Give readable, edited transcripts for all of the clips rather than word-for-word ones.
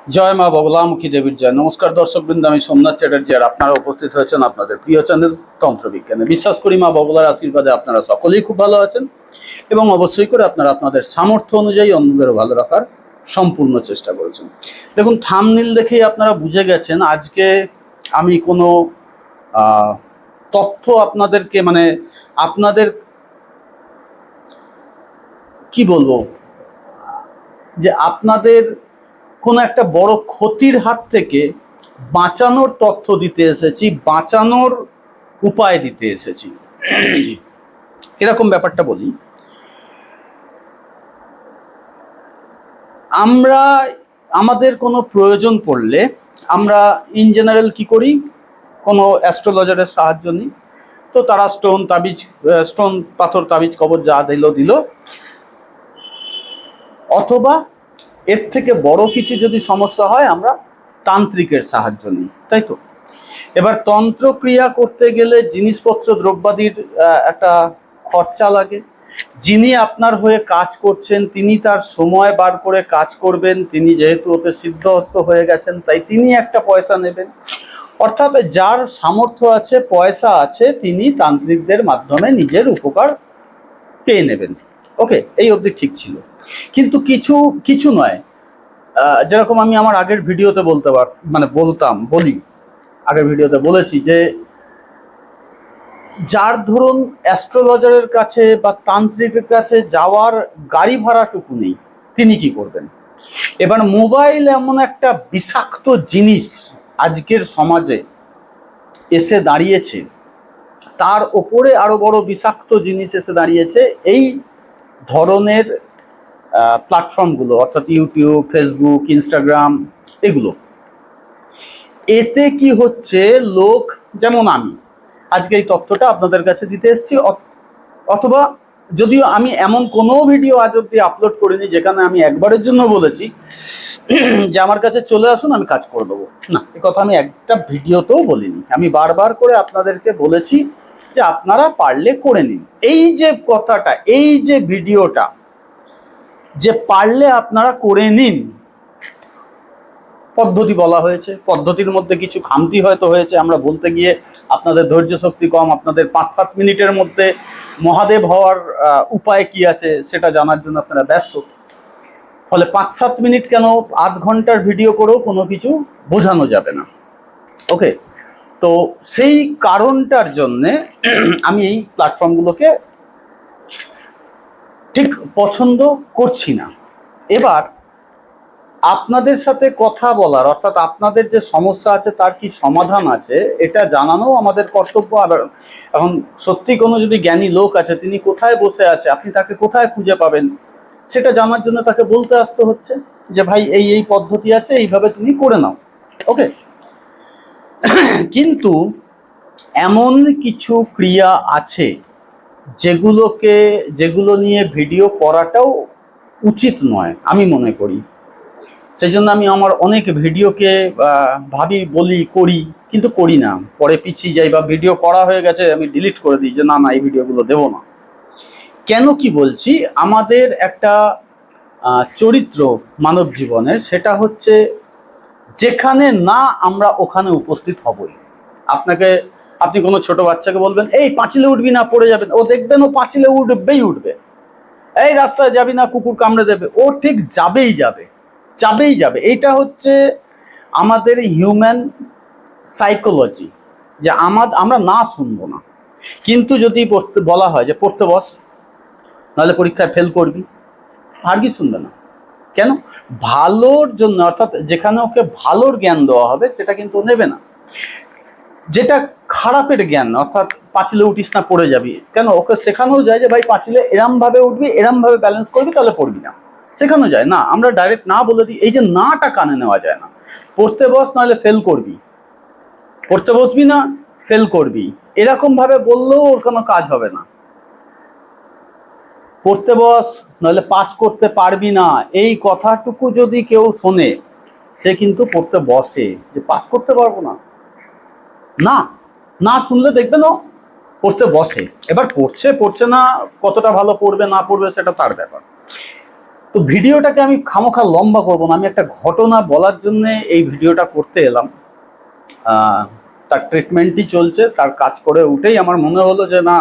জয় মা বগলামুখী দেবীর জয়। নমস্কার দর্শকবৃন্দ, আমি সোমনাথ চ্যাটার্জি আর আপনারা উপস্থিত হয়েছেন আপনাদের প্রিয় চ্যানেল তন্ত্রবিজ্ঞানে। বিশ্বাস করি মা বগলার আশীর্বাদে আপনারা সকলেই খুব ভালো আছেন এবং অবশ্যই করে আপনারা আপনাদের সামর্থ্য অনুযায়ী অন্যদেরও ভালো রাখার সম্পূর্ণ চেষ্টা করেছেন। দেখুন, থাম্বনেল দেখেই আপনারা বুঝে গেছেন আজকে আমি কোনো তথ্য আপনাদেরকে আপনাদের কি বলবো, যে আপনাদের কোনো একটা বড় ক্ষতির হাত থেকে বাঁচানোর তথ্য দিতে এসেছি, বাঁচানোর উপায় দিতে এসেছি। এরকম ব্যাপারটা বলি, আমরা আমাদের কোনো প্রয়োজন পড়লে আমরা ইন জেনারেল কি করি, কোনো অ্যাস্ট্রোলজারের সাহায্য নিই। তো তারা স্টোন পাথর তাবিজ কবর যা দিল দিল, অথবা এর থেকে বড় কিছু যদি সমস্যা হয় আমরা তান্ত্রিকের সাহায্য নিই, তাই তো? এবার তন্ত্রক্রিয়া করতে গেলে জিনিসপত্র দ্রব্যাদির একটা খরচা লাগে। যিনি আপনার হয়ে কাজ করছেন তিনি তার সময় বার করে কাজ করবেন, তিনি যেহেতু ওতে সিদ্ধহস্ত হয়ে গেছেন তাই তিনি একটা পয়সা নেবেন। অর্থাৎ যার সামর্থ্য আছে, পয়সা আছে, তিনি তান্ত্রিকদের মাধ্যমে নিজের উপকার পেয়ে নেবেন। ওকে, এই অবধি ঠিক ছিল। কিন্তু কিছু কিছু নয়, যেরকম আমি আমার আগের ভিডিওতে বলি, আগের ভিডিওতে বলেছি যে যার ধরুন অ্যাস্ট্রোলজারের কাছে বা তান্ত্রিকের কাছে যাওয়ার গাড়ি ভাড়াটুকু নেই, তিনি কি করবেন? এবার মোবাইল এমন একটা বিষাক্ত জিনিস আজকের সমাজে এসে দাঁড়িয়েছে, তার ওপরে আরো বড় বিষাক্ত জিনিস এসে দাঁড়িয়েছে এই ধরনের প্ল্যাটফর্মগুলো, অর্থাৎ ইউটিউব, ফেসবুক, ইনস্টাগ্রাম, এগুলো। এতে কি হচ্ছে, লোক যেমন আমি আজকে এই তথ্যটা আপনাদের কাছে দিতে এসেছি, অথবা যদিও আমি এমন কোনো ভিডিও আজ অব্দি আপলোড করিনি যেখানে আমি একবারের জন্য বলেছি যে আমার কাছে চলে আসুন আমি কাজ করে দেবো, না, এ কথা আমি একটা ভিডিওতেও বলিনি। আমি বারবার করে আপনাদেরকে বলেছি যে আপনারা পারলে করে নিন। এই যে কথাটা, এই যে ভিডিওটা, যে পারলে আপনারা করে নিন পদ্ধতি বলা হয়েছে, পদ্ধতির মধ্যে কিছু খামতি হয়তো হয়েছে, আমরা বলতে গিয়ে আপনাদের ধৈর্য শক্তি কম, আপনাদের 5-7 মিনিটের মধ্যে মহাদেব হওয়ার উপায় কি আছে সেটা জানার জন্য আপনারা ব্যস্ত। ফলে 5-7 মিনিট কেন, আধ ঘন্টার ভিডিও করেও কোনো কিছু বোঝানো যাবে না। ওকে, তো সেই কারণটার জন্যে আমি এই প্ল্যাটফর্মগুলোকে ঠিক পছন্দ করছি না। এবার আপনাদের সাথে কথা বলার, অর্থাৎ আপনাদের যে সমস্যা আছে তার কি সমাধান আছে এটা জানানো আমাদের কর্তব্য। আর এখন সত্যি কোনো যদি জ্ঞানী লোক আছে, তিনি কোথায় বসে আছে, আপনি তাকে কোথায় খুঁজে পাবেন, সেটা জানার জন্য তাকে বলতে আসতে হচ্ছে যে ভাই এই এই পদ্ধতি আছে, এইভাবে তুমি করে নাও। ওকে, কিন্তু এমন কিছু ক্রিয়া আছে যেগুলো নিয়ে ভিডিও করাটাও উচিত নয় আমি মনে করি। সেই জন্য আমি আমার অনেক ভিডিওকে ভাবি, বলি, করি, কিন্তু করি না, পরে পিছিয়ে যাই, বা ভিডিও করা হয়ে গেছে আমি ডিলিট করে দিই যে না না, এই ভিডিওগুলো দেবো না। কেন কি বলছি, আমাদের একটা চরিত্র মানব জীবনের, সেটা হচ্ছে যেখানে না আমরা ওখানে উপস্থিত হবই। আপনি কোনো ছোট বাচ্চাকে বলবেন এই পাঁচিলে উঠবি না, পড়ে যাবেন, ও দেখবেন ও পাঁচিলে উঠবে। এই রাস্তায় যাবি না, কুকুর কামড়ে দেবে, ও ঠিক যাবেই যাবে। এইটা হচ্ছে আমাদের হিউম্যান সাইকোলজি, যে আমরা না শুনবো না। কিন্তু যদি বলা হয় যে পড়তে বস, নাহলে পরীক্ষায় ফেল করবি, আর কি শুনবে না। কেন? ভালোর জন্য, অর্থাৎ যেখানে ওকে ভালোর জ্ঞান দেওয়া হবে সেটা কিন্তু নেবে না। যেটা খারাপের জ্ঞান, অর্থাৎ পাঁচিলে উঠিস না, পড়ে যাবি, কেন ওকে শেখানো যায় যে ভাই পাঁচিলে এরম ভাবে উঠবি, এরম ভাবে ব্যালেন্স করবি, তাহলে পড়বি না, শেখানো যায় না। আমরা ডাইরেক্ট না বলে দিই, এই যে নাটা কানে নেওয়া যায় না। পড়তে বস নাহলে ফেল করবি, পড়তে বসবি না, ফেল করবি, এরকম ভাবে বললেও ওর কোনো কাজ হবে না। পড়তে বস নাহলে পাস করতে পারবি না, এই কথাটুকু যদি কেউ শোনে সে কিন্তু পড়তে বসে, যে পাস করতে পারবো না, না না শুনলে দেখবেন ও পড়তে বসে। এবার পড়ছে না, কতটা ভালো পড়বে না পড়বে সেটা তার ব্যাপার। তো ভিডিওটাকে আমি খামোখা লম্বা করবো না, আমি একটা ঘটনা বলার জন্য এই ভিডিওটা করতে এলাম। তার ট্রিটমেন্টই চলছে, তার কাজ করে উঠেই আমার মনে হলো যে না,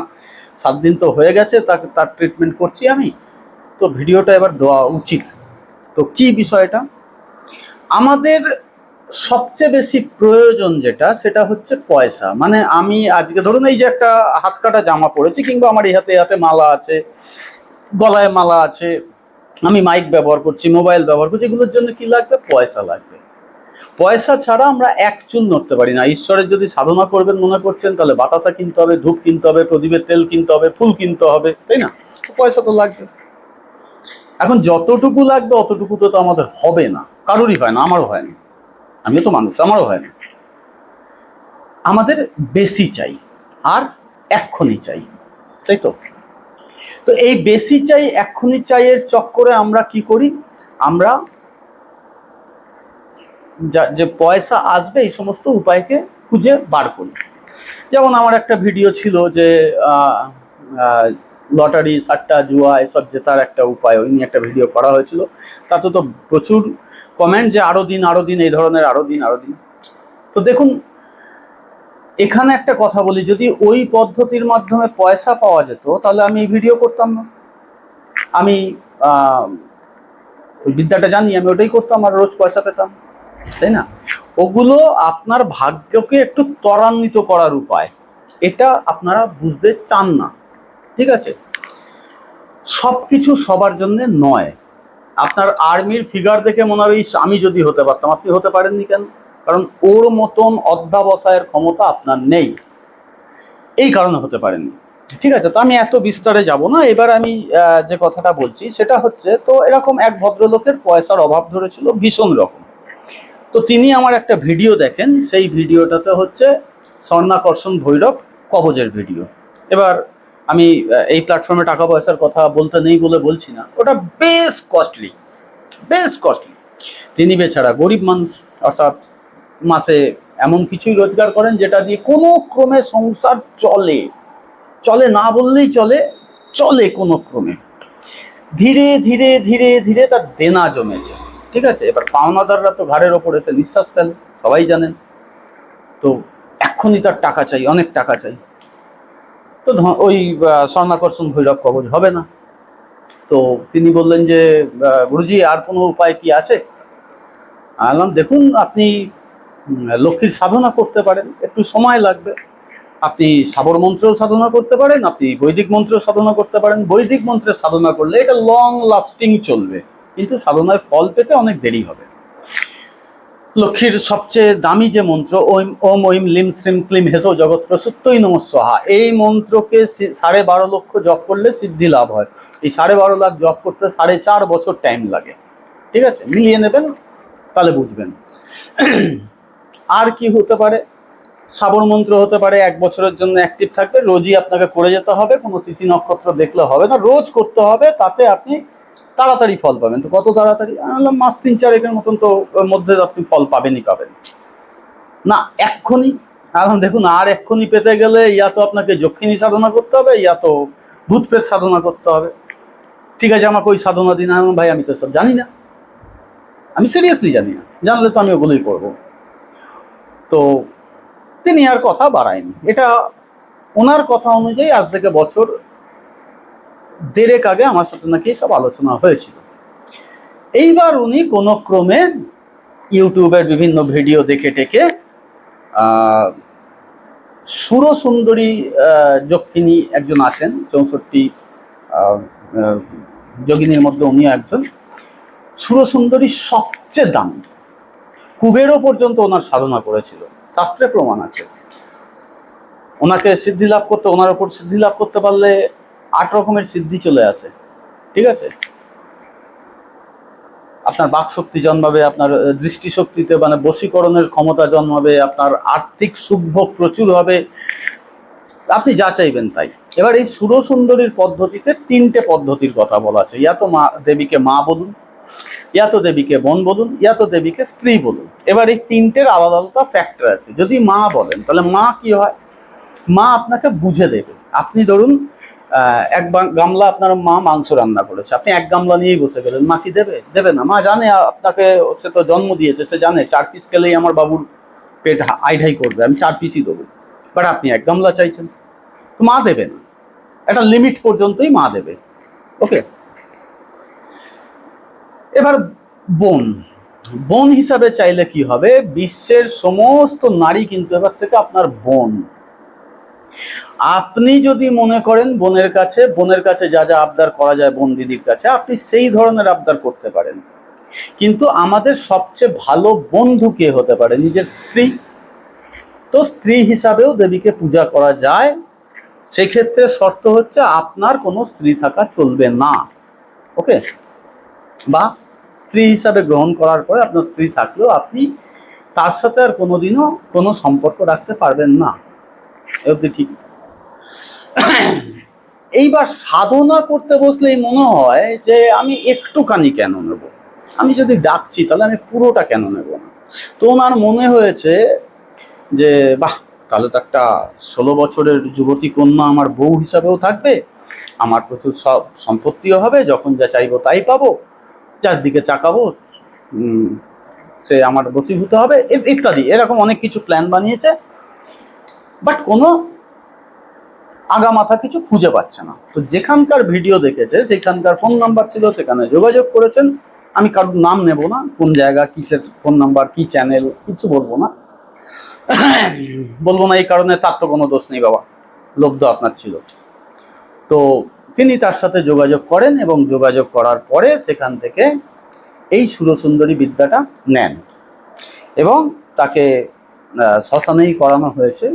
7 দিন তো হয়ে গেছে, তার ট্রিটমেন্ট করছি আমি, তো ভিডিওটা এবার দেওয়া উচিত। তো কি বিষয়টা, আমাদের সবচেয়ে বেশি প্রয়োজন যেটা, সেটা হচ্ছে পয়সা। মানে আমি আজকে ধরুন এই যে একটা হাত কাটা জামা পরেছি, কিংবা আমার এই হাতে হাতে মালা আছে, গলায় মালা আছে, আমি মাইক ব্যবহার করছি, মোবাইল ব্যবহার করছি, এগুলোর জন্য কি লাগবে? পয়সা লাগবে। পয়সা ছাড়া আমরা এক চুল নড়তে পারি না। ঈশ্বরের যদি সাধনা করবেন মনে করছেন, তাহলে বাতাসা কিনতে হবে, ধূপ কিনতে হবে, প্রদীপের তেল কিনতে হবে, ফুল কিনতে হবে, তাই না? পয়সা তো লাগবে। এখন যতটুকু লাগবে অতটুকু তো আমাদের হবে না, কারোরই হয় না, আমারও হয় না, আমিও তো মানুষ, আমারও হয় না। আমাদের বেশি চাই আর এক্ষুনি চাই, তাই তো? তো এই বেশি চাই এক্ষুনি চাইয়ের চক্করে আমরা কি করি? আমরা যে পয়সা আসবে এই সমস্ত উপায়কে খুঁজে বার করি। যেমন আমার একটা ভিডিও ছিল যে লটারি, সাট্টা, জুয়া এসব জেতার একটা উপায়, ওই নিয়ে একটা ভিডিও করা হয়েছিল। তাতে তো প্রচুর কমেন্ট যে আরো দিন আরো দিন, এই ধরনের আরো দিন আরো দিন। তো দেখুন, এখানে একটা কথা বলি, যদি ওই পদ্ধতির মাধ্যমে পয়সা পাওয়া যেত তাহলে আমি এই ভিডিও করতাম না। আমি ওই বিদ্যাটা জানি, আমি ওটাই করতাম আর রোজ পয়সা পেতাম, তাই না? ওগুলো আপনার ভাগ্যকে একটু ত্বরান্বিত করার উপায়, এটা আপনারা বুঝতে চান না, ঠিক আছে? সবকিছু সবার জন্য নয়। আপনার আর্মির ফিগার দেখে মনে হবে আমি যদি হতে পারতাম, আপনি হতে পারেননি কেন? কারণ ওর মতন অধ্যাবসায়ের ক্ষমতা আপনার নেই, এই কারণে হতে পারেননি, ঠিক আছে? তো আমি এত বিস্তারে যাব না। এবার আমি যে কথাটা বলছি সেটা হচ্ছে, তো এরকম এক ভদ্রলোকের পয়সার অভাব ধরেছিল ভীষণ রকম। তো তিনি আমার একটা ভিডিও দেখেন, সেই ভিডিওটাতে হচ্ছে স্বর্ণাকর্ষণ ভৈরব কবজের ভিডিও। এবার আমি এই প্ল্যাটফর্মে টাকা পয়সার কথা বলতে নেই বলে বলছি না, ওটা বেশ কস্টলি, বেশ কস্টলি। তিনি বেচারা গরিব মানুষ, অর্থাৎ মাসে এমন কিছুই রোজগার করেন যেটা দিয়ে কোনো ক্রমে সংসার চলে, চলে না বললেই চলে, চলে কোনো ক্রমে। ধীরে ধীরে ধীরে ধীরে তার দেনা জমেছে, ঠিক আছে? এবার পাওনাদাররা তো ঘাড়ের ওপর এসে নিঃশ্বাস ফেলে, সবাই জানেন। তো এক্ষুনি তার টাকা চাই, অনেক টাকা চাই। তো ওই স্বর্ণাকর্ষণ ভৈরব কবজ হবে না। তো তিনি বললেন যে গুরুজি আর কোনো উপায় কি আছে? বললাম দেখুন, আপনি লক্ষ্মীর সাধনা করতে পারেন, একটু সময় লাগবে। আপনি সাবর মন্ত্রেও সাধনা করতে পারেন, আপনি বৈদিক মন্ত্রেও সাধনা করতে পারেন। বৈদিক মন্ত্রে সাধনা করলে এটা লং লাস্টিং চলবে, কিন্তু সাধনার ফল পেতে অনেক দেরি হবে। লক্ষ্মীর সবচেয়ে দামি যে মন্ত্র, ওম ঐম লিম শ্রীম ক্লিম হেসো জগৎ প্রসূত্যই নমঃ স্বাহা, এই মন্ত্রকে 12.5 লক্ষ জপ করলে সিদ্ধি লাভ হয়। এই 12.5 লাখ জপ করতে 4.5 বছর টাইম লাগে, ঠিক আছে? মিলিয়ে নেবেন, তাহলে বুঝবেন। আর কি হতে পারে? সাবর মন্ত্র হতে পারে, 1 বছরের জন্য অ্যাক্টিভ থাকবে, রোজই আপনাকে করে যেতে হবে, কোনো তিথি নক্ষত্র দেখলে হবে না, রোজ করতে হবে, তাতে আপনি তাড়াতাড়ি ফল পাবেন। তো কত তাড়াতাড়ি? আমি বললাম মাস 3-4 মতন তো মধ্যে আপনি ফল পাবেনই পাবেন। না এক্ষুনি? এখন দেখুন, আর এক্ষুনি পেতে গেলে ইয়া তো আপনাকে যক্ষিণী সাধনা করতে হবে, ইয়া তো ভূত প্রেত সাধনা করতে হবে। ঠিক আছে, আমাকে ওই সাধনা দিন। ভাই আমি তো সব জানি না, আমি সিরিয়াসলি জানি না, জানলে তো আমি ওগুলোই করবো। তো তিনি আর কথা বাড়ায়নি। এটা ওনার কথা অনুযায়ী আজ থেকে বছর 1.5 আগে আমার সাথে নাকি সব আলোচনা হয়েছিল। এইবার উনি কোনো ক্রমে ইউটিউবের বিভিন্ন ভিডিও দেখে টেকে সুরসুন্দরী যক্ষিণী একজন আছেন, 64 যোগিনীর মধ্যে উনিও একজন। সুরসুন্দরী সবচেয়ে দামি, কুবেরও পর্যন্ত ওনার সাধনা করেছিল, শাস্ত্রে প্রমাণ আছে। ওনাকে সিদ্ধি লাভ করতে, ওনার ওপর সিদ্ধি লাভ করতে পারলে 8 রকমের সিদ্ধি চলে আসে, ঠিক আছে? আপনার বাক শক্তি জন্মাবে, আপনার দৃষ্টিশক্তিতে মানে বশীকরণের ক্ষমতা জন্মাবে, আপনার আর্থিক সুখভোগ প্রচুর হবে, আপনি যা চাইবেন তাই। এবার এই সুরসুন্দরীর পদ্ধতিতে 3টে পদ্ধতির কথা বলা আছে। ইয়া তো মা দেবীকে মা বলুন, ইয়া তো দেবীকে বোন বলুন, ইয়া তো দেবীকে স্ত্রী বলুন। এবার এই 3টের আলাদা আলাদা ফ্যাক্টর আছে। যদি মা বলেন তাহলে মা কি হয়? মা আপনাকে বুঝে দেবে। আপনি ধরুন গামলা আপনার মা মাংস রান্না করেছে, আপনি এক গামলা নিয়েই বসে গেলেন, মা কি দেবে? দেবে না। মা জানে আপনাকে, সে তো জন্ম দিয়েছে, সে জানে 4 পিস খেলেই আমার বাবুর পেট আইঢাই করবে, আমি 4 পিসই দেবো। বাট আপনি এক গামলা চাইছেন, তো মা দেবে না। একটা লিমিট পর্যন্তই মা দেবে। ওকে, এবার বোন, বোন হিসাবে চাইলে কি হবে? বিশ্বের সমস্ত নারী কিন্তু এবার থেকে আপনার বোন। আপনি যদি মনে করেন বোনের কাছে যা যা আবদার করা যায় বোন দিদির কাছে, আপনি সেই ধরনের আবদার করতে পারেন। কিন্তু আমাদের সবচেয়ে ভালো বন্ধু কে হতে পারে? নিজের স্ত্রী। তো স্ত্রী হিসাবেও দেবীকে পূজা করা যায়। সেক্ষেত্রে শর্ত হচ্ছে আপনার কোনো স্ত্রী থাকা চলবে না। ওকে, বা স্ত্রী হিসাবে গ্রহণ করার পরে আপনার স্ত্রী থাকলেও আপনি তার সাথে আর কোনোদিনও কোনো সম্পর্ক রাখতে পারবেন না। অবধি ঠিক। এইবার সাধনা করতে বসলেই মনে হয় যে আমি একটুখানি কেন নেব, আমি যদি ডাকছি তাহলে আমি পুরোটা কেন নেব না। তো ওনার মনে হয়েছে যে বাহ, তাহলে তো একটা 16 বছরের যুবতী কন্যা আমার বউ হিসাবেও থাকবে, আমার প্রচুর সব সম্পত্তিও হবে, যখন যা চাইবো তাই পাবো, যার দিকে তাকাবো সে আমার বশীভূত হবে, ইত্যাদি এরকম অনেক কিছু প্ল্যান বানিয়েছে। বাট কোনো আগামাথা কিছু খুঁজে পাচ্ছে না। তো যেখানকার ভিডিও দেখেছে সেখানকার ফোন নাম্বার ছিল, সেখানে যোগাযোগ করেছেন। আমি কারোর নাম নেব না, কোন জায়গা, কিসের ফোন নাম্বার, কি চ্যানেল, কিছু বলবো না। বলবো না এই কারণে, তার তো কোনো দোষ নেই বাবা, লোভ তো আপনার ছিল। তো তিনি তার সাথে যোগাযোগ করেন এবং যোগাযোগ করার পরে সেখান থেকে এই সুরসুন্দরী বিদ্যাটা নেন এবং তাকে শ্মশানেই করানো হয়েছে।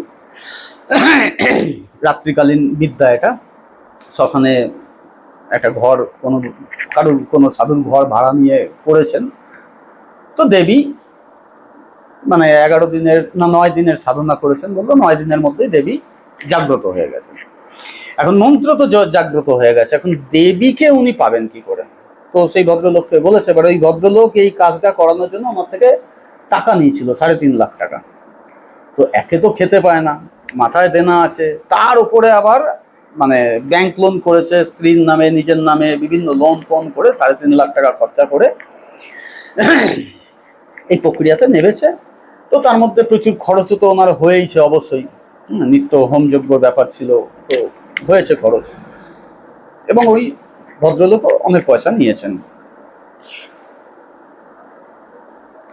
রাত্রিকালীন বিদ্যা এটা। শ্মশানে একটা ঘর কোনো সাধুর ঘর ভাড়া নিয়ে করেছেন। তো দেবী মানে 11 দিনের না 9 দিনের সাধনা করেছেন, বললো 9 দিনের মধ্যেই দেবী জাগ্রত হয়ে গেছে। এখন মন্ত্র তো জাগ্রত হয়ে গেছে, এখন দেবীকে উনি পাবেন কি করে? তো সেই ভদ্রলোককে বলেছে, এবার ওই ভদ্রলোক এই কাজটা করানোর জন্য আমার থেকে টাকা নিয়েছিল 3.5 লাখ টাকা। তো একে তো খেতে পায় না, মাথায় দেনা আছে, তার উপরে আবার মানে ব্যাংক লোন করেছে স্ত্রীর নামে, নিজের নামে বিভিন্ন লোন ফোন করে 3.5 লাখ টাকা খরচা করে এই প্রক্রিয়াতে নেমেছে। তো তার মধ্যে প্রচুর খরচও তো ওনার হয়েইছে অবশ্যই, নিত্য হোমযোগ্য ব্যাপার ছিল, তো হয়েছে খরচ। এবং ওই ভদ্রলোকও অনেক পয়সা নিয়েছেন।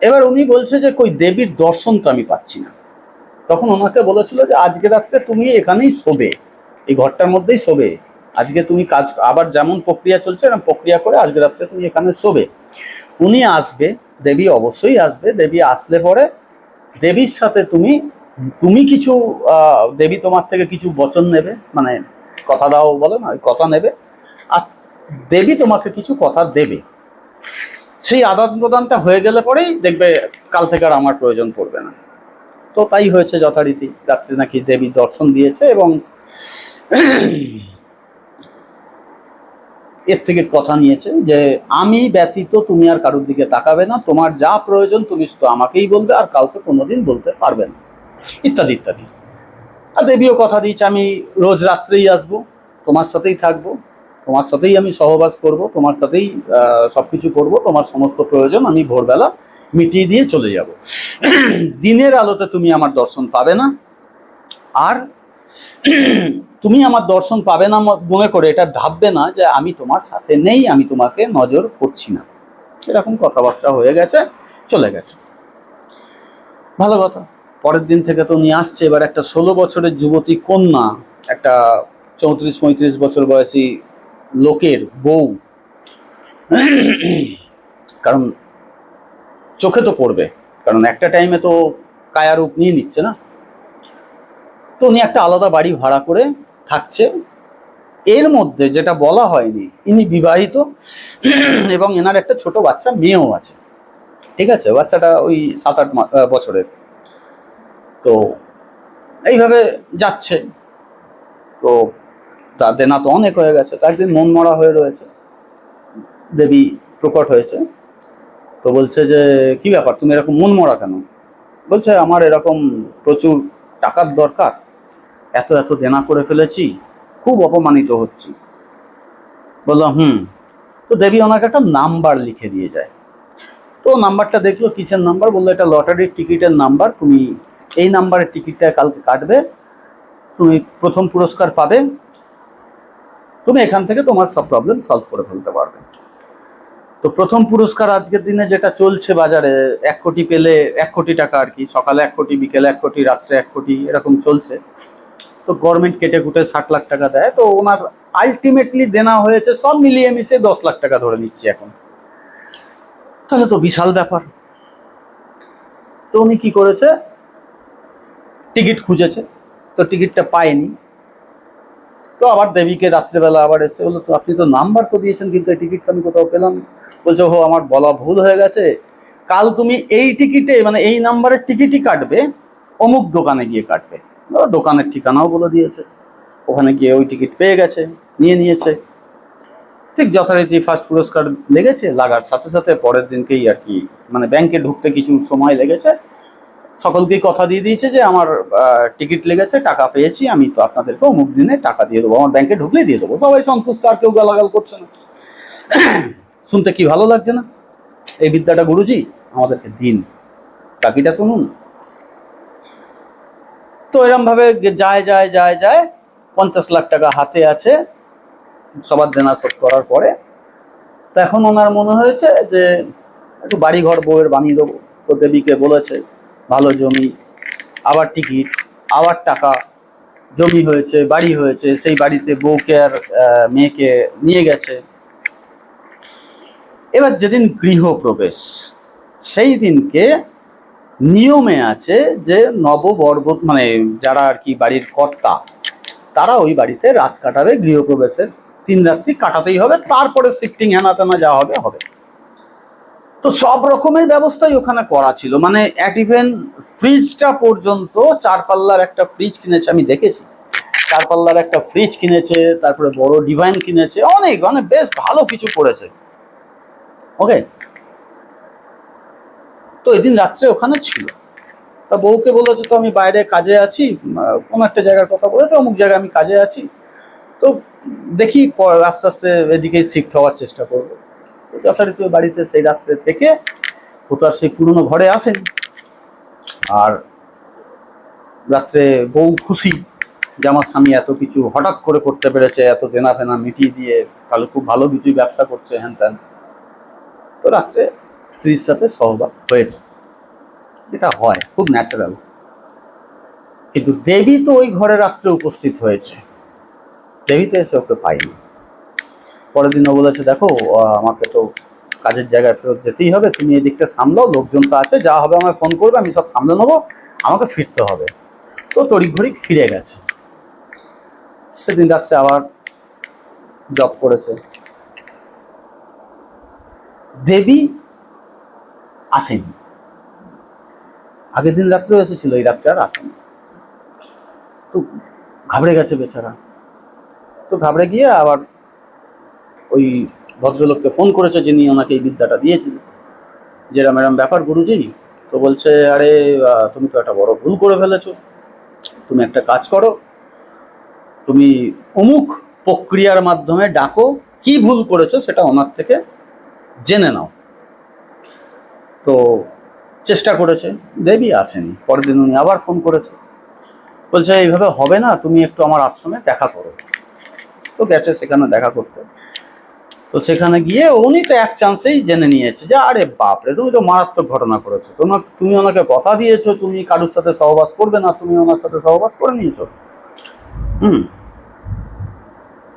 এবার উনি বলছে যে কই দেবীর দর্শন তো আমি পাচ্ছি না। তখন ওনাকে বলেছিল যে আজকে রাত্রে তুমি এখানেই শোবে, এই ঘরটার মধ্যেই শোবে, আজকে তুমি কাজ আবার যেমন প্রক্রিয়া চলছে এরকম প্রক্রিয়া করে আজকে রাত্রে তুমি এখানে শোবে। উনি আসবে, দেবী অবশ্যই আসবে। দেবী আসলে পরে দেবীর সাথে তুমি কিছু দেবী তোমার থেকে কিছু বচন নেবে, মানে কথা দাও বলে না, ওই কথা নেবে, আর দেবী তোমাকে কিছু কথা দেবে। সেই আদান প্রদানটা হয়ে গেলে পরেই দেখবে কাল থেকে আর আমার প্রয়োজন পড়বে না। তো তাই হয়েছে যথারীতি, রাত্রে নাকি দেবী দর্শন দিয়েছে এবং এর থেকে কথা নিয়েছে যে আমি ব্যতীত তুমি আর কারোর দিকে তাকাবে না, তোমার যা প্রয়োজন তুমি শুধু আমাকেই বলবে, আর কাউকে কোনোদিন বলতে পারবে না, ইত্যাদি ইত্যাদি। আর দেবীও কথা দিয়েছে আমি রোজ রাত্রেই আসবো, তোমার সাথেই থাকবো, তোমার সাথেই আমি সহবাস করব, তোমার সাথেই সবকিছু করব, তোমার সমস্ত প্রয়োজন আমি ভোরবেলা মিটিয়ে দিয়ে চলে যাব। দিনের আলোতে তুমি আমার দর্শন পাবে না, আর তুমি আমার দর্শন পাবে না মনে করে এটা ভাববে না যে আমি তোমার সাথে নেই, আমি তোমাকে নজর করছি না। এরকম কথাবার্তা হয়ে গেছে, চলে গেছে। ভালো কথা। পরের দিন থেকে তো নিয়ে আসছে এবার একটা 16 বছরের যুবতী কন্যা, একটা 34-35 বছর বয়সী লোকের বউ, কারণ চোখে তো পড়বে, কারণ একটা টাইমে তো কায়ারূপ নিয়ে নিচ্ছে না। তো উনি একটা আলাদা বাড়ি ভাড়া করে থাকছে। এর মধ্যে যেটা বলা হয়নি, ইনি বিবাহিত এবং এনার একটা ছোট বাচ্চা মেয়েও আছে। ঠিক আছে, বাচ্চাটা ওই 7-8 বছরের। তো এইভাবে যাচ্ছে। তো তার দেনা তো অনেক হয়ে গেছে, তো একদিন মন মরা হয়ে রয়েছে, দেবী প্রকট হয়েছে। তো বলছে যে কি ব্যাপার, তুমি এরকম মন মরা কেন? বলছে আমার এরকম প্রচুর টাকার দরকার, এত এত দেনা করে ফেলেছি, খুব অপমানিত হচ্ছি। বললাম তো দেবী ওনাকে একটা নাম্বার লিখে দিয়ে যায়। তো নাম্বারটা দেখলো, কিসের নাম্বার? বললো এটা লটারির টিকিটের নাম্বার, তুমি এই নাম্বারের টিকিটটা কালকে কাটবে, তুমি প্রথম পুরস্কার পাবে, তুমি এখান থেকে তোমার সব প্রবলেম সলভ করে ফেলতে পারবে। তো প্রথম পুরস্কার আজকের দিনে যেটা চলছে বাজারে, 1 কোটি পেলে 1 কোটি টাকা আর কি, সকালে 1 কোটি, বিকেলে 1 কোটি, রাত্রে 1 কোটি, এরকম চলছে। তো গভর্নমেন্ট কেটে কুটে 60 লাখ টাকা দেয়। তো ওনার আলটিমেটলি দেনা হয়েছে সব মিলিয়ে মিশিয়ে 10 লাখ টাকা ধরে নিচ্ছি এখন। তাহলে তো বিশাল ব্যাপার। তো উনি কি করেছে, টিকিট খুঁজেছে, তো টিকিটটা পায়নি। তো আবার দেবীকে রাত্রেবেলা আবার এসে বললো, তো আপনি তো নাম্বার তো দিয়েছেন, কিন্তু এই টিকিটটা আমি কোথাও পেলাম। বলছে, ও আমার বলা ভুল হয়ে গেছে, কাল তুমি এই টিকিটে মানে এই নাম্বারের টিকিটই কাটবে, অমুক দোকানে গিয়ে কাটবে। দোকানের ঠিকানাও বলে দিয়েছে, ওখানে গিয়ে ওই টিকিট পেয়ে গেছে, নিয়ে নিয়েছে। ঠিক যথারীতি ফার্স্ট পুরস্কার লেগেছে, লাগার সাথে সাথে পরের দিনকেই আর কি, মানে ব্যাংকে ঢুকতে কিছু সময় লেগেছে, সকলকেই কথা দিয়ে দিয়েছে যে আমার টিকিট লেগেছে, টাকা পেয়েছি, আমি তো আপনাদেরকে অমুক দিনে টাকা দিয়ে দেবো, আমার ব্যাংকে ঢুকলেই দিয়ে দেবো। সবাই সন্তুষ্ট, আর কেউ গালাগাল করছে না। শুনতে কি ভালো লাগছে না? এই বিদ্যাটা গুরুজি আমাদেরকে দিন, বাকিটা শুনুন। তো এরম ভাবে যায় যায় যায় যায়, 50 লাখ টাকা হাতে আছে সবার দেনা শোধ করার পরে। তো এখন ওনার মনে হয়েছে যে একটু বাড়ি ঘর বউয়ের বানিয়ে দেবো। তো দেবীকে বলেছে, ভালো জমি, আবার টিকিট, আবার টাকা, জমি হয়েছে, বাড়ি হয়েছে, সেই বাড়িতে বউকে আর মেয়েকে নিয়ে গেছে। এবার যেদিন গৃহপ্রবেশ, সেই দিনকে নিয়মে আছে যে নববর্বত মানে যারা আর কি বাড়ির কর্তা, তারা ওই বাড়িতে রাত কাটাবে, গৃহপ্রবেশের 3 রাত্রি কাটাতেই হবে, তারপরে শিফটিং হেনা তেনা যা হবে হবে। তো সব রকমের ব্যবস্থাই ওখানে করা ছিল, মানে অ্যাট ইভেন ফ্রিজটা পর্যন্ত, 4 পাল্লার একটা ফ্রিজ কিনেছে, আমি দেখেছি 4 পাল্লার একটা ফ্রিজ কিনেছে, তারপরে বড় ডিভাইন কিনেছে, অনেক মানে বেশ ভালো কিছু করেছে। ওকে, তো এদিন রাত্রে ওখানে ছিল। তা বউকে বলেছে, তো আমি বাইরে কাজে আছি, কোনো একটা জায়গার কথা বলেছে, অমুক জায়গায় আমি কাজে আছি, তো দেখি আস্তে আস্তে এদিকেই শিফট হওয়ার চেষ্টা করবো। তো যথারীতি বাড়িতে সেই রাত্রে থেকে ও তো আর সেই পুরনো ঘরে আসেনি। আর রাত্রে বউ খুশি যে আমার স্বামী এত কিছু হঠাৎ করে করতে পেরেছে, এত দেনা ফেনা মিটিয়ে দিয়ে, তাহলে খুব ভালো কিছুই ব্যবসা করছে, হ্যান ত্যান। তো রাত্রে স্ত্রীর সাথে সহবাস হয়েছে, এটা হয়, খুব ন্যাচারাল। কিন্তু দেবী তো ওই ঘরে রাত্রে উপস্থিত হয়েছে, দেবী তো এসে ওকে পাইনি। পরের দিনও বলেছে, দেখো আমাকে তো কাজের জায়গায় ফেরত যেতেই হবে, তুমি এই দিকটা সামলাও, লোকজন তো আছে, যা হবে আমায় ফোন করবে, আমি সব সামলে নেবো, আমাকে ফিরতে হবে। তো তড়িঘড়ি ফিরে গেছে। সেদিন রাত্রে আবার জব করেছে, দেবী আসেনি। আগের দিন রাত্রেও এসেছিল, এই রাত্রে আর আসেনি। তো ঘাবড়ে গেছে বেচারা। তো ঘাবড়ে গিয়ে আবার ওই ভদ্রলোককে ফোন করেছে যিনি ওনাকে এই বিদ্যাটা দিয়েছিল, যেরম এরম ব্যাপার গুরুজি। তো বলছে, আরে তুমি তো একটা বড় ভুল করে ফেলেছো, তুমি একটা কাজ করো, তুমি অমুক প্রক্রিয়ার মাধ্যমে ডাকো, কি ভুল করেছো সেটা ওনার থেকে জেনে নাও। তো চেষ্টা করেছে, দেবী আসেনি। পরের দিন উনি আবার ফোন করেছে, বলছে এইভাবে হবে না, তুমি একটু আমার আশ্রমে দেখা করো। তো গেছে সেখানে দেখা করতে। তো সেখানে গিয়ে উনি তো এক চান্সেই জেনে নিয়েছে যে আরে বাপরে, তুমি তো মারাত্মক ঘটনা করেছো, তুমি ওনাকে কথা দিয়েছো তুমি কারোর সাথে সহবাস করবে না, তুমি ওনার সাথে সহবাস করে নিয়েছো। হুম।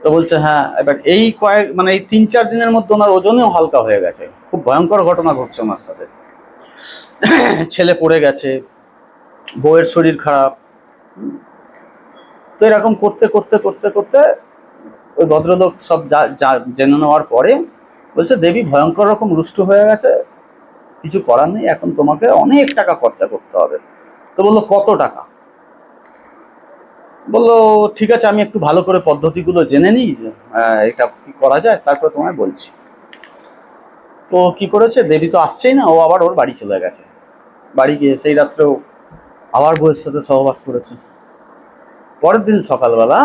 তো বলছে হ্যাঁ। এবার এই মানে এই 3-4 দিনের মধ্যে ওনার ওজনেও হালকা হয়ে গেছে, খুব ভয়ঙ্কর ঘটনা ঘটছে ওনার সাথে। ছেলে পড়ে গেছে, বউয়ের শরীর খারাপ। তো এরকম করতে করতে করতে করতে ওই ভদ্রলোক সব জেনে নেওয়ার পরে বলছে, দেবী ভয়ঙ্কর রকম রুষ্ট হয়ে গেছে, কিছু করার নেই, এখন তোমাকে অনেক টাকা খরচা করতে হবে। তো বললো, কত টাকা? বললো, ঠিক আছে, আমি একটু ভালো করে পদ্ধতিগুলো জেনে নিই, এটা কি করা যায়, তারপর তোমায় বলছি। তো কি করেছে, দেবী তো আসছেই না, ও আবার ওর বাড়ি চলে গেছে। বাড়ি গিয়ে সেই রাত্রেও আবার বউয়ের সাথে সহবাস করেছে। পরের দিন সকালবেলা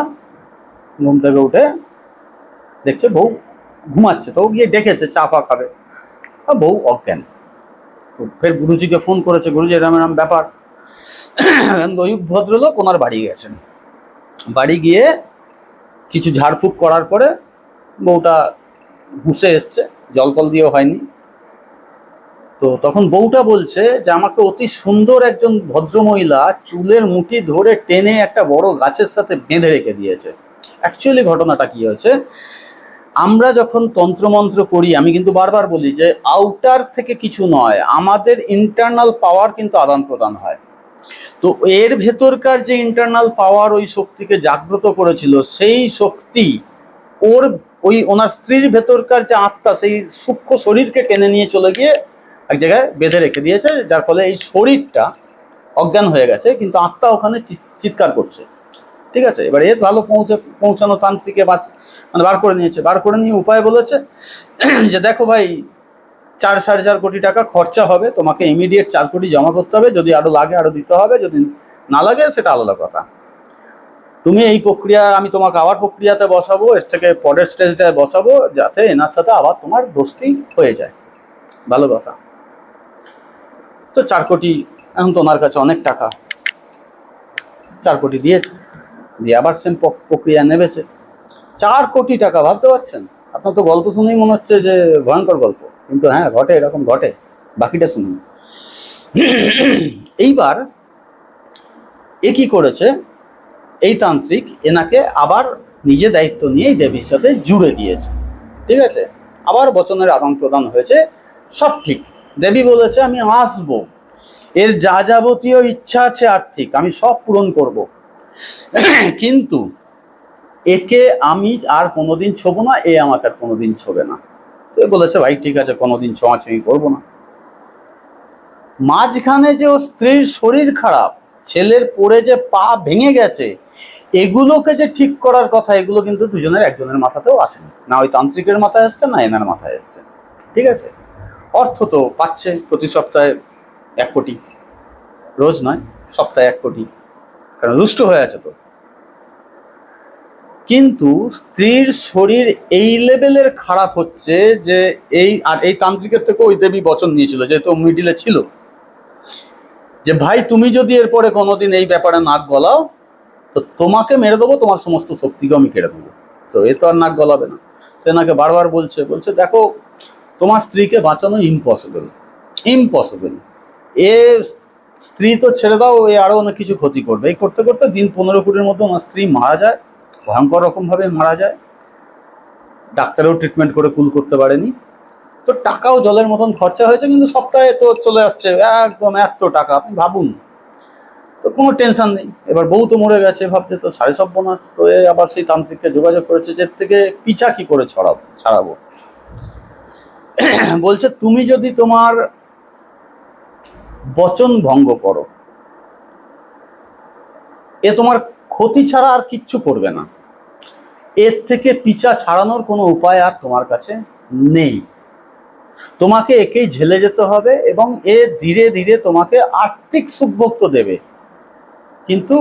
ঘুম থেকে উঠে দেখছে বউ ঘুমাচ্ছে, তো গিয়ে ডেকেছে চা ফা খাবে, আর বউ অজ্ঞান। তো ফের গুরুজিকে ফোন করেছে, গুরুজি এরম এরম ব্যাপার। ওই ভদ্রলোক ওনার বাড়ি গেছেন, বাড়ি গিয়ে কিছু ঝাড়ফুঁক করার পরে বউটা হুঁসে এসছে, জল ফল দিয়েও হয়নি। তো তখন বউটা বলছে যে আমাকে অতি সুন্দর একজন ভদ্রমহিলা চুলের মুঠি ধরে টেনে একটা বড় গাছের সাথে বেঁধে রেখে দিয়েছে। অ্যাকচুয়ালি ঘটনাটা কি হয়েছে, আমরা যখন তন্ত্রমন্ত্র করি, আমি কিন্তু বারবার বলি যে আউটার থেকে কিছু নয়, আমাদের ইন্টারনাল পাওয়ার কিন্তু আদান প্রদান হয়। তো এর ভেতরকার যে ইন্টারনাল পাওয়ার ওই শক্তিকে জাগ্রত করেছিল, সেই শক্তি ওর ওই ওনার স্ত্রীর ভেতরকার যে আত্মা, সেই সূক্ষ্ম শরীরকে টেনে নিয়ে চলে গিয়ে এক জায়গায় বেঁধে রেখে দিয়েছে, যার ফলে এই শরীরটা অজ্ঞান হয়ে গেছে, কিন্তু আত্মা ওখানে চিৎকার করছে। ঠিক আছে, এবার এর ভালো পৌঁছানো তান্ত্রিকে মানে বার করে নিয়েছে, বার করে নিয়ে উপায় বলেছে যে দেখো ভাই, 4-4.5 কোটি টাকা খরচা হবে, তোমাকে ইমিডিয়েট 4 কোটি জমা করতে হবে, যদি আরো লাগে আরো দিতে হবে, যদি না লাগে সেটা আলাদা কথা। তুমি এই প্রক্রিয়া, আমি তোমাকে আবার প্রক্রিয়াতে বসাবো, এর থেকে পরের স্টেজটায় বসাবো, যাতে এনার সাথে আবার তোমার দোস্তি হয়ে যায়। ভালো কথা। তো 4 কোটি, এখন তো ওনার কাছে অনেক টাকা, 4 কোটি দিয়েছে, দিয়ে আবার সেম প্রক্রিয়া নেমেছে। 4 কোটি টাকা, ভাবতে পারছেন? আপনার তো গল্প শুনেই মনে হচ্ছে যে ভয়ঙ্কর গল্প, কিন্তু হ্যাঁ ঘটে, এরকম ঘটে। বাকিটা শুনুন। এইবার এ কি করেছে, এই তান্ত্রিক এনাকে আবার নিজে দায়িত্ব নিয়ে এই দেবীর সাথে জুড়ে দিয়েছে। ঠিক আছে, আবার বচনের আদান প্রদান হয়েছে, সব ঠিক। দেবী বলেছে আমি আসবো, এর যা যাবতীয় ইচ্ছা আছে আর্থিক আমি সব পূরণ করব, কিন্তু একে আমি আর কোনোদিন ছোবো না, এ আমাকে আর কোনোদিন ছোবে না। তো বলেছে ভাই ঠিক আছে, কোনোদিন ছোঁয়াছুঁয়ি করবো না। মাঝখানে যে ও স্ত্রীর শরীর খারাপ, ছেলের পড়ে যে পা ভেঙে গেছে, এগুলোকে যে ঠিক করার কথা, এগুলো কিন্তু দুজনের একজনের মাথাতেও আসেনি, না ওই তান্ত্রিকের মাথায় এসছে, না এনার মাথায় এসছে। ঠিক আছে, অর্থ তো পাচ্ছে প্রতি সপ্তাহে 1 কোটি, রোজ নয়, সপ্তাহে 1 কোটি, কারণ রুষ্ট হয়ে আছে তো। কিন্তু স্ত্রীর শরীর এই লেভেলের খারাপ হচ্ছে যে এই তান্ত্রিকের থেকে ওই দেবী বচন নিয়েছিল, যেহেতু মিডিলে ছিল, যে ভাই তুমি যদি এরপরে কোনোদিন এই ব্যাপারে নাক গলাও, তো তোমাকে মেরে দেবো, তোমার সমস্ত শক্তিকে আমি কেড়ে দেবো। তো এ তো আর নাক গলাবে না। তো এনাকে বারবার বলছে দেখো তোমার স্ত্রীকে বাঁচানো ইম্পসিবল, ইম্পসিবল। এ স্ত্রী তো ছেড়ে দাও, এ আরো অনেক কিছু ক্ষতি করবে। এই করতে করতে দিন 15-20 মধ্যে ওনার স্ত্রী মারা যায়, ভয়ঙ্কর রকম ভাবে মারা যায়। ডাক্তারও ট্রিটমেন্ট করে কুল করতে পারেনি। তো টাকাও জলের মতন খরচা হয়েছে, কিন্তু সপ্তাহে তো চলে আসছে একদম এত টাকা, আপনি ভাবুন। তো কোনো টেনশন নেই, এবার বউ তো মরে গেছে, ভাবছে তো সাড়ে সর্বনাশ। তো এ আবার সেই তান্ত্রিককে যোগাযোগ করেছে, যে থেকে পিছা কি করে ছাড়াবো। বলছে তুমি যদি তোমার বচন ভঙ্গ করো, এ তোমার ক্ষতি ছাড়া আর কিচ্ছু করবে না, এর থেকে পিছা ছাড়ানোর কোনো উপায় আর তোমার কাছে নেই। তোমাকে একেই ঝেলে যেতে হবে, এবং এ ধীরে ধীরে তোমাকে আর্থিক সুখভোগ তো দেবে, কিন্তু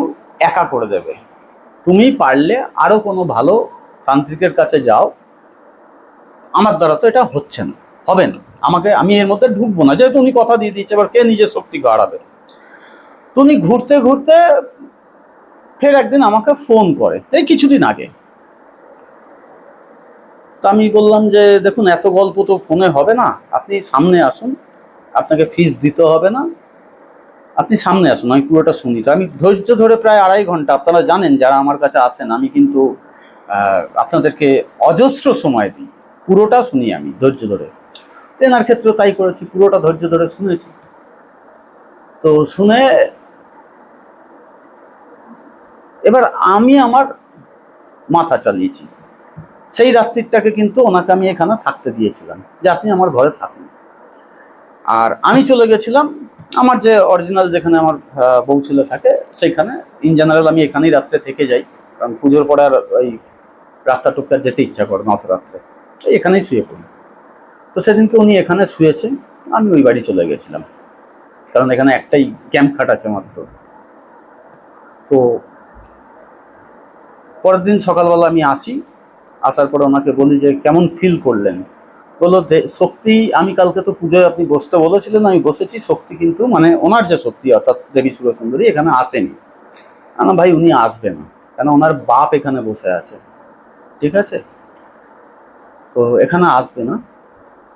একা করে দেবে। তুমি পারলে আরো কোনো ভালো তান্ত্রিকের কাছে যাও, আমার দ্বারা তো এটা হচ্ছে না, হবে না, আমি এর মধ্যে ঢুকবো না, যেহেতু উনি কথা দিয়ে দিচ্ছে, এবার কে নিজের শক্তি বাড়াবে। তুমি ঘুরতে ঘুরতে ফের একদিন আমাকে ফোন করে, এই কিছুদিন আগে। তো আমি বললাম যে দেখুন এত গল্প তো ফোনে হবে না, আপনি সামনে আসুন, আপনাকে ফিস দিতে হবে না, আপনি সামনে আসুন, আমি পুরোটা শুনি। তো আমি ধৈর্য ধরে প্রায় 2.5 ঘন্টা, আপনারা জানেন যারা আমার কাছে আসেন, আমি কিন্তু আপনাদেরকে অজস্র সময় দিই, পুরোটা শুনি আমি ধৈর্য ধরে। এনার ক্ষেত্রে তাই করেছি, পুরোটা ধৈর্য ধরে শুনেছি। তো শুনে এবার আমি আমার মাথা চালিয়েছি। সেই রাত্রিটাকে কিন্তু ওনাকে আমি এখানে থাকতে দিয়েছিলাম, যে আপনি আমার ঘরে থাকুন। আর আমি চলে গেছিলাম আমার যে অরিজিনাল, যেখানে আমার বউ ছেলে থাকে সেইখানে। ইন জেনারেল আমি এখানেই রাত্রে থেকে যাই, কারণ পুজোর পরে আর ওই রাস্তা টুকটার যেতে ইচ্ছা করে না অত রাত্রে, এখানেই শুয়ে পড়ি। তো সেদিনকে উনি এখানে শুয়েছে, আমি ওই বাড়ি চলে গেছিলাম, কারণ এখানে একটাই ক্যাম্প খাট আছে মাত্র। তো পরের দিন সকালবেলা আমি আসি, আসার পরে ওনাকে বলি যে কেমন ফিল করলেন। বললো শক্তি, আমি কালকে তো পুজোয় আপনি বসতে বলেছিলেন, আমি বসেছি, শক্তি কিন্তু মানে ওনার যে শক্তি অর্থাৎ দেবী সুরসুন্দরী এখানে আসেনি। না ভাই, উনি আসবে না, কেন ওনার বাপ এখানে বসে আছে, ঠিক আছে, তো এখানে আসবে না।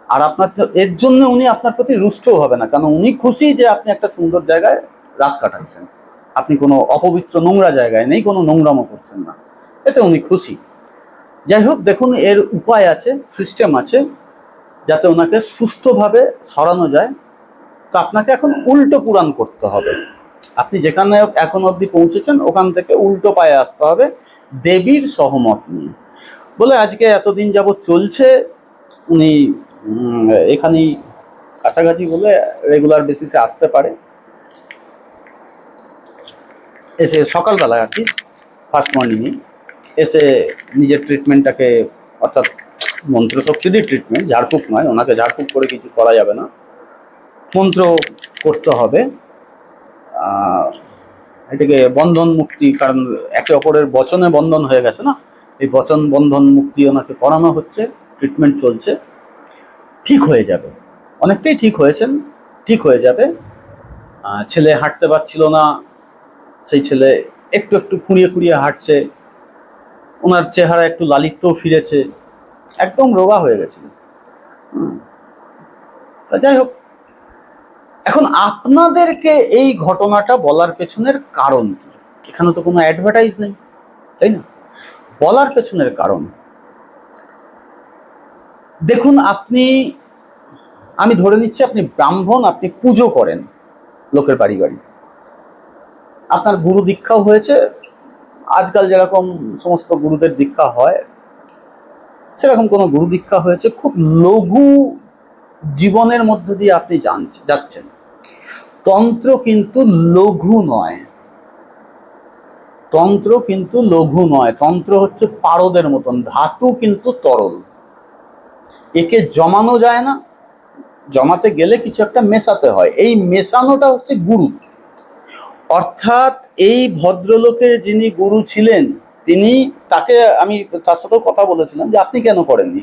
আর আপনার এর জন্য উনি আপনার প্রতি রুষ্টও হবে না, কারণ উনি খুশি যে আপনি একটা সুন্দর জায়গায় রাত কাটাচ্ছেন, আপনি কোনো অপবিত্র নোংরা জায়গায় নেই, কোনো নোংরামো করছেন না, এতে উনি খুশি। যাই হোক, দেখুন এর উপায় আছে, সিস্টেম আছে, যাতে ওনাকে সুস্থভাবে সরানো যায়। তো আপনাকে এখন উল্টো পুরাণ করতে হবে। আপনি যেখানে এখন অবধি পৌঁছেছেন ওখান থেকে উল্টো পায়ে আসতে হবে দেবীর সহমত নিয়ে। বলে আজকে এতদিন যাবৎ চলছে, উনি এখানেই কাছাকাছি বলে রেগুলার বেসিসে আসতে পারে, এসে সকালবেলায় আর কি ফার্স্ট মর্নিংয়ে এসে নিজের ট্রিটমেন্টটাকে, অর্থাৎ মন্ত্রশক্তিরই ট্রিটমেন্ট, ঝাড়ফুঁক নয়, ওনাকে ঝাড়ফুঁক করে কিছু করা যাবে না, মন্ত্র করতে হবে। এটাকে বন্ধন মুক্তি, কারণ একে অপরের বচনে বন্ধন হয়ে গেছে না, এই বচন বন্ধন মুক্তি ওনাকে করানো হচ্ছে, ট্রিটমেন্ট চলছে, ঠিক হয়ে যাবে, অনেকটাই ঠিক হয়েছেন, ঠিক হয়ে যাবে। ছেলে হাঁটতে পারছিল না, সেই ছেলে একটু একটু খুঁড়িয়ে খুঁড়িয়ে হাঁটছে, ওনার চেহারা একটু লালিত্যও ফিরেছে, একদম রোগা হয়ে গেছিল। যাই হোক, এখন আপনাদেরকে এই ঘটনাটা বলার পেছনের কারণ কি? এখানে তো কোনো অ্যাডভার্টাইজ নেই, তাই না? বলার পেছনের কারণ দেখুন, আমি ধরে নিচ্ছি আপনি ব্রাহ্মণ, আপনি পুজো করেন লোকের বাড়ি বাড়ি, আপনার গুরু দীক্ষাও হয়েছে, আজকাল যেরকম সমস্ত গুরুদের দীক্ষা হয় সেরকম কোনো গুরু দীক্ষা হয়েছে, খুব লঘু জীবনের মধ্য দিয়ে আপনি যাচ্ছেন। তন্ত্র কিন্তু লঘু নয়, তন্ত্র কিন্তু লঘু নয়, তন্ত্র হচ্ছে পারদের মতন, ধাতু কিন্তু তরল, একে জমানো যায় না, জমাতে গেলে কিছু একটা মেশাতে হয়, এই মেশানোটা হচ্ছে গুরু। অর্থাৎ এই ভদ্রলোকের যিনি গুরু ছিলেন, তিনি, তাকে আমি তার সাথেও কথা বলেছিলাম যে আপনি কেন করেননি,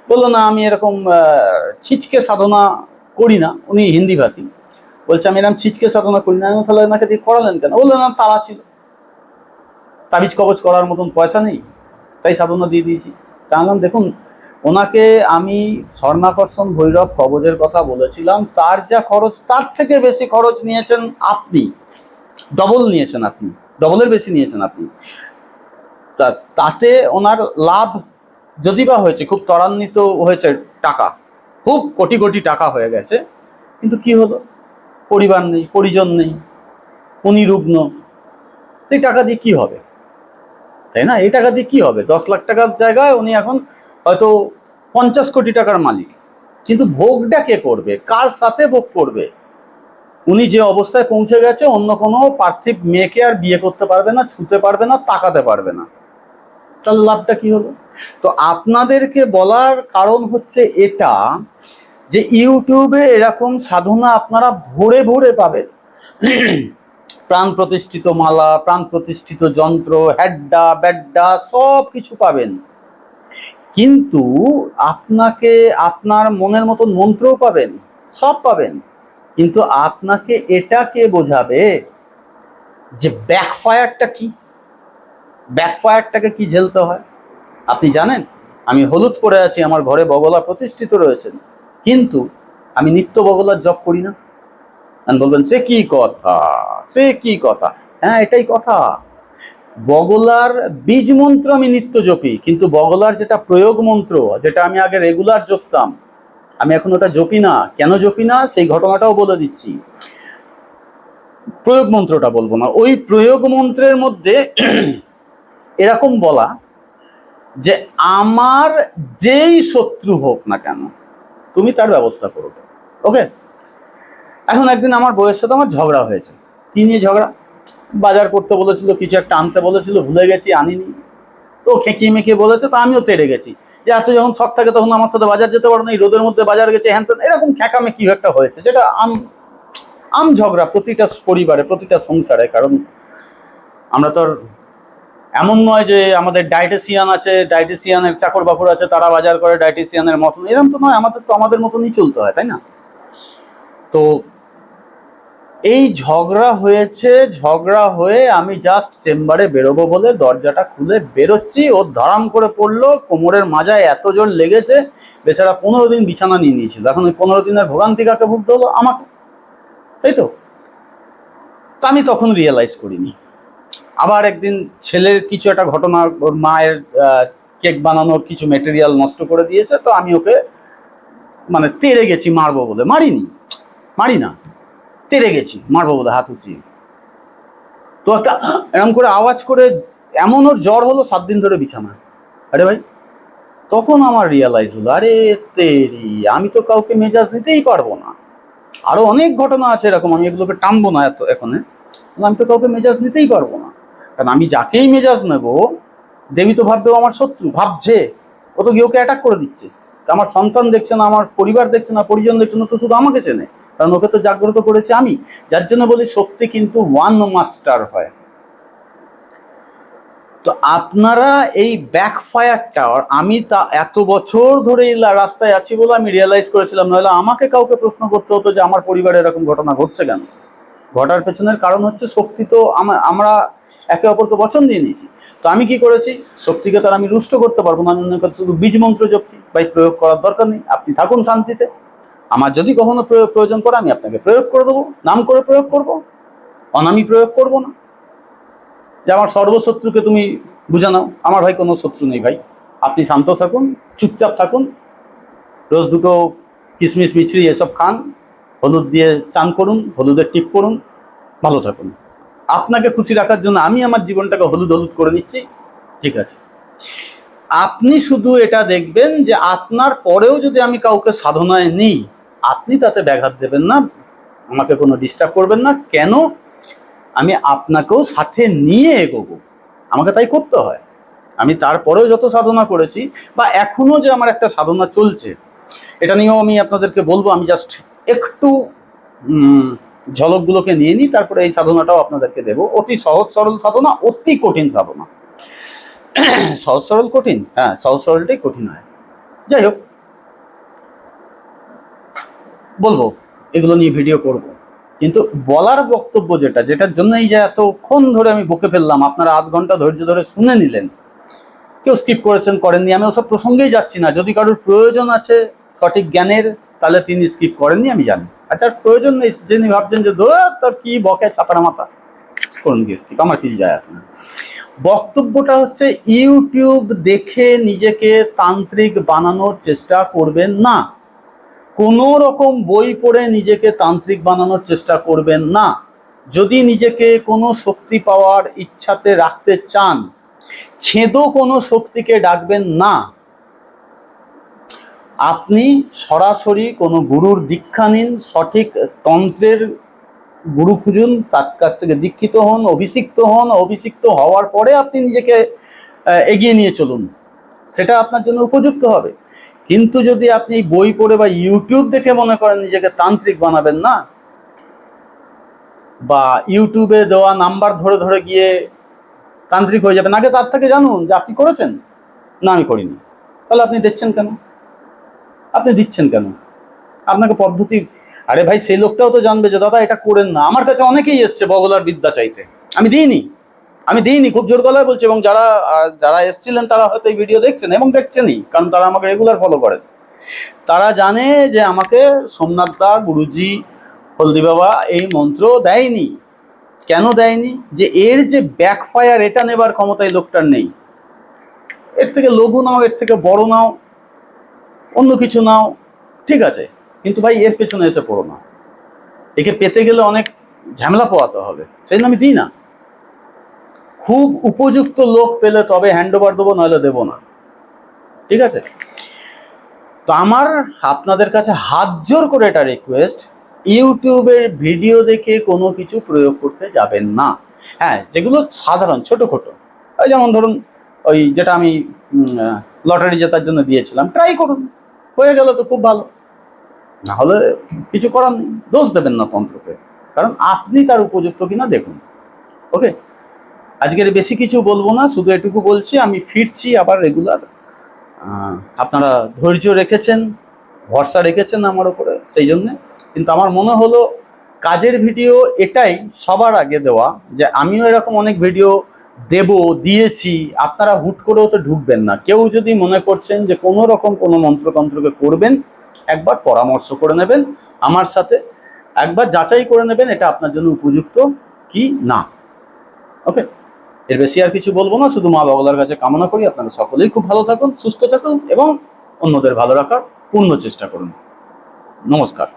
বললো না আমি এরকম ছিচকে সাধনা করি না, উনি হিন্দি ভাষী, বলছে আমি এরকম ছিচকে সাধনা করি না। তাহলে ওনাকে দিয়ে করালেন কেন? বললো না তারা ছিল, তাবিজ কবজ করার মতন পয়সা নেই, তাই সাধনা দিয়ে দিয়েছি। জানলাম দেখুন, ওনাকে আমি স্বর্ণাকর্ষণ ভৈরব কবজের কথা বলেছিলাম, তার যা খরচ তার থেকে বেশি খরচ নিয়েছেন আপনি, ডবল নিয়েছেন আপনি, ডবলের বেশি নিয়েছেন আপনি। তাতে ওনার লাভ যদি বা হয়েছে, খুব ত্বরান্বিত হয়েছে টাকা, খুব কোটি কোটি টাকা হয়ে গেছে, কিন্তু কি হলো, পরিবার নেই, পরিজন নেই, উনি রুগ্ন, এই টাকা দিয়ে কি হবে, তাই না? এই টাকা দিয়ে কি হবে? 10 লাখ টাকার জায়গায় উনি এখন হয়তো 50 কোটি টাকার মালিক, কিন্তু ভোগটা কে করবে, কার সাথে ভোগ করবে? উনি যে অবস্থায় পৌঁছে গেছে, অন্য কোনো পার্থিব মেয়েকে আর বিয়ে করতে পারবে না, ছুঁতে পারবে না, তাকাতে পারবে না, তাহলে লাভটা কি হলো? তো আপনাদেরকে বলার কারণ হচ্ছে এটা, যে ইউটিউবে এরকম সাধনা আপনারা ভরে ভরে পাবেন, প্রাণ প্রতিষ্ঠিত মালা, প্রাণ প্রতিষ্ঠিত যন্ত্র, হ্যাড্ডা ব্যাড্ডা সব কিছু পাবেন, কিন্তু আপনাকে আপনার মনের মতন মন্ত্রও পাবেন, সব পাবেন, কিন্তু আপনাকে এটা কে বোঝাবে যে ব্যাকফায়ারটা কি, ব্যাকফায়ারটাকে কি ঝেলতে হয়? আপনি জানেন, আমি হলুদ পরে আছি, আমার ঘরে বগলা প্রতিষ্ঠিত রয়েছেন, কিন্তু আমি নিত্য বগলার জপ করি না। বলবেন সে কি কথা, সে কি কথা? হ্যাঁ, এটাই কথা। বগলার বীজ মন্ত্র আমি নিত্য জপি, কিন্তু বগলার যেটা প্রয়োগ মন্ত্র, যেটা আমি আগে রেগুলার জপতাম, আমি এখন ওটা জপি না। কেন জপি না সেই ঘটনাটাও বলে দিচ্ছি, প্রয়োগ মন্ত্রটা বলবো না। ওই প্রয়োগ মন্ত্রের মধ্যে এরকম বলা যে আমার যেই শত্রু হোক না কেন তুমি তার ব্যবস্থা করবে, ওকে? এখন একদিন আমার বউয়ের সাথে আমার ঝগড়া হয়েছে। কি নিয়ে ঝগড়া? বাজার করতে বলেছিল, কিছু একটা আনতে বলেছিল, ভুলে গেছি, আনিনি, তো খেকিয়ে মেকিয়ে বলেছে, তো আমিও তেড়ে গেছি যে এত যখন শখ থাকে তখন আমার সাথে বাজার যেতে পারো না, এই রোদের মধ্যে বাজার গেছে, হ্যান এরকম খেকামেকি একটা হয়েছে, যেটা আম ঝগড়া প্রতিটা পরিবারে, প্রতিটা সংসারে, কারণ আমরা তো এমন নয় যে আমাদের ডায়েটিশিয়ান আছে, ডায়েটিশিয়ানের চাকর বাকর আছে, তারা বাজার করে ডায়েটিশিয়ানের মতন, এরকম তো নয়। আমাদের তো আমাদের মতনই চলতে হয়, তাই না? তো এই ঝগড়া হয়েছে, ঝগড়া হয়ে আমি জাস্ট চেম্বারে বেরোবো বলে দরজাটা খুলে বেরোচ্ছি, ও ধরাম করে পড়লো, কোমরের মাজায় এত জোর লেগেছে, বেচারা 15 দিন বিছানা নিয়ে নিয়েছিল। এখন ওই 15 দিনের ভোগান্তি কাকে ভুগতে হলো? আমাকে, তাই তো? তা আমি তখন রিয়েলাইজ করিনি। আবার একদিন ছেলের কিছু একটা ঘটনা, ওর মায়ের কেক বানানোর কিছু মেটেরিয়াল নষ্ট করে দিয়েছে, তো আমি ওকে মানে তেড়ে গেছি মারবো বলে। মারিনি, মারি না, তেড়ে গেছি মারবো বলে হাত উঁচিয়ে। তো একটা এরকম করে আওয়াজ করে এমন ওর জ্বর হলো 7 দিন ধরে বিছানা। আরে ভাই, তখন আমার রিয়েলাইজ হলো, আরে তেরি, আমি তো কাউকে মেজাজ নিতেই পারবো না। আরো অনেক ঘটনা আছে এরকম, আমি এগুলোকে টানবো না এত এখন। আমি তো কাউকে মেজাজ নিতেই পারবো না, কারণ আমি যাকেই মেজাজ নেব, দেবী তো ভাববেও আমার শত্রু, ভাবছে। ও তো গিয়ে ওকে অ্যাটাক করে দিচ্ছে। আমার সন্তান দেখছে না, আমার পরিবার দেখছে না, পরিজন দেখছে না, তো শুধু আমাকে চেনে, কারণ ওকে তো জাগ্রত করেছে আমি। যার জন্য বলি শক্তি কিন্তু ওয়ান মাস্টার হয়। তো আপনারা এই ব্যাকফায়ারটা, আমি তা এত বছর ধরে রাস্তায় আছি বলে আমি রিয়েলাইজ করেছিলাম, নাহলে আমাকে কাউকে প্রশ্ন করতে হতো যে আমার পরিবারে এরকম ঘটনা ঘটছে কেন। ঘটার পেছনের কারণ হচ্ছে শক্তি তো আমরা একে অপরকে বচন দিয়ে নিয়েছি। তো আমি কি করেছি, শক্তিকে তার আমি রুষ্ট করতে পারবো না, আমি শুধু বীজ মন্ত্র জপছি, ভাই প্রয়োগ করার দরকার নেই, আপনি থাকুন শান্তিতে। আমার যদি কখনো প্রয়োজন পড়ে আমি আপনাকে প্রয়োগ করে দেবো, নাম করে প্রয়োগ করবো, অনামি প্রয়োগ করবো না। যে আমার সর্বশত্রুকে তুমি বুঝে নাও, আমার ভাই কোনো শত্রু নেই ভাই, আপনি শান্ত থাকুন, চুপচাপ থাকুন, রোজ দুটো কিশমিশ মিছরি এসব খান, হলুদ দিয়ে চান করুন, হলুদের টিপ করুন, ভালো থাকুন। আপনাকে খুশি রাখার জন্য আমি আমার জীবনটাকে হলুদ হলুদ করে নিচ্ছি, ঠিক আছে? আপনি শুধু এটা দেখবেন যে আপনার পরেও যদি আমি কাউকে সাধনায় নিই, আপনি তাতে ব্যাঘাত দেবেন না, আমাকে কোনো ডিস্টার্ব করবেন না। কেন? আমি আপনাকেও সাথে নিয়ে এগোবো, আমাকে তাই করতে হয়। আমি তারপরেও যত সাধনা করেছি, বা এখনো যে আমার একটা সাধনা চলছে, এটা নিয়েও আমি আপনাদেরকে বলবো। আমি জাস্ট একটু ঝলকগুলোকে নিয়ে নিই, তারপরে এই সাধনাটাও আপনাদেরকে দেবো। অতি সহজ সরল সাধনা, অতি কঠিন সাধনা। সহজ সরল কঠিন, হ্যাঁ, সহজ সরলটাই কঠিন হয়। যাই হোক, বলবো, এগুলো নিয়ে ভিডিও করব, কিন্তু বলার বক্তব্য যেটার জন্য এই যে এতক্ষণ ধরে আমি বকে ফেললাম, আপনারা 8 ঘন্টা ধৈর্য ধরে শুনে নিলেন, কেউ স্কিপ করেছেন করেননি, আমি ওসব প্রসঙ্গেই যাচ্ছি না। যদি কারোর প্রয়োজন আছে সঠিক জ্ঞানের, তাহলে তিনি স্কিপ করেননি, আমি জানি। আর তার প্রয়োজন নেই, যিনি ভাবছেন যে তোর কি বকে ছাপারা মাথা, করুন গিয়ে স্কিপ, আমার কিছু যায় আসে না। বক্তব্যটা হচ্ছে, ইউটিউব দেখে নিজেকে তান্ত্রিক বানানোর চেষ্টা করবেন না। কোনো রকম বই পড়ে নিজেকে তান্ত্রিক বানানোর চেষ্টা করবেন না। যদি নিজেকে কোনো শক্তি পাওয়ার ইচ্ছাতে রাখতে চান, ছেদো কোনো শক্তিকে ডাকবেন না। আপনি সরাসরি কোনো গুরুর দীক্ষা নিন, সঠিক তন্ত্রের গুরু খুঁজুন, তার কাছ থেকে দীক্ষিত হন, অভিষিক্ত হন। অভিষিক্ত হওয়ার পরে আপনি নিজেকে এগিয়ে নিয়ে চলুন, সেটা আপনার জন্য উপযুক্ত হবে। কিন্তু যদি আপনি বই পড়ে বা ইউটিউব দেখে মনে করেন নিজেকে তান্ত্রিক বানাবেন না, বা ইউটিউবে দেওয়া নাম্বার ধরে ধরে গিয়ে তান্ত্রিক হয়ে যাবেন, আগে তার থেকে জানুন যে আপনি করেছেন। না, আমি করিনি। তাহলে আপনি দিচ্ছেন কেন? আপনাকে পদ্ধতি, আরে ভাই, সেই লোকটাও তো জানবে যে দাদা এটা করেন না। আমার কাছে অনেকেই এসছে বগলার বিদ্যা চাইতে, আমি দিইনি, খুব জোর গলায় বলছি। এবং যারা যারা এসছিলেন তারা হয়তো এই ভিডিও দেখছেন এবং দেখছেনই, কারণ তারা আমাকে রেগুলার ফলো করেন। তারা জানে যে আমাকে সোমনাথ দা, গুরুজি, হলদি বাবা এই মন্ত্র দেয়নি। কেন দেয়নি? যে এর যে ব্যাকফায়ার, এটা নেবার ক্ষমতা এই লোকটার নেই। এর থেকে লঘু নাও, এর থেকে বড় নাও, অন্য কিছু নাও, ঠিক আছে, কিন্তু ভাই এর পেছনে এসে পড়ো না। একে পেতে গেলে অনেক ঝামেলা পোয়াতে হবে, সেই জন্য আমি দিই না। খুব উপযুক্ত লোক পেলে তবে হ্যান্ড ওভার দেবো, নইলে দেবো না, ঠিক আছে? তো আমার আপনাদের কাছে হাত জোর করে এটা রিকোয়েস্ট, ইউটিউবের ভিডিও দেখে কোনো কিছু প্রয়োগ করতে যাবেন না। হ্যাঁ, যেগুলো সাধারণ ছোটোখাটো, ওই যেমন ধরুন ওই যেটা আমি লটারি জেতার জন্য দিয়েছিলাম, ট্রাই করুন, হয়ে গেল তো খুব ভালো, না হলে কিছু করার নেই। দোষ দেবেন না তন্ত্রকে, কারণ আপনি তার উপযুক্ত কিনা দেখুন। ওকে, আজকের বেশি কিছু বলবো না, শুধু এটুকু বলছি আমি ফিরছি আবার রেগুলার। আপনারা ধৈর্য রেখেছেন, ভরসা রেখেছেন আমার উপরে, সেই জন্যে। কিন্তু আমার মনে হলো কাজের ভিডিও এটাই সবার আগে দেওয়া, যে আমিও এরকম অনেক ভিডিও দিয়েছি, আপনারা হুট করেও তো ঢুকবেন না। কেউ যদি মনে করছেন যে কোনো রকম কোনো মন্ত্রতন্ত্রকে করবেন, একবার পরামর্শ করে নেবেন আমার সাথে, একবার যাচাই করে নেবেন এটা আপনার জন্য উপযুক্ত কি না। ওকে, এর বেশি আর কিছু বলবো না, শুধু মা বাবালার কাছে কামনা করি আপনারা সকলেই খুব ভালো থাকুন, সুস্থ থাকুন এবং অন্যদের ভালো রাখার পূর্ণ চেষ্টা করুন। নমস্কার।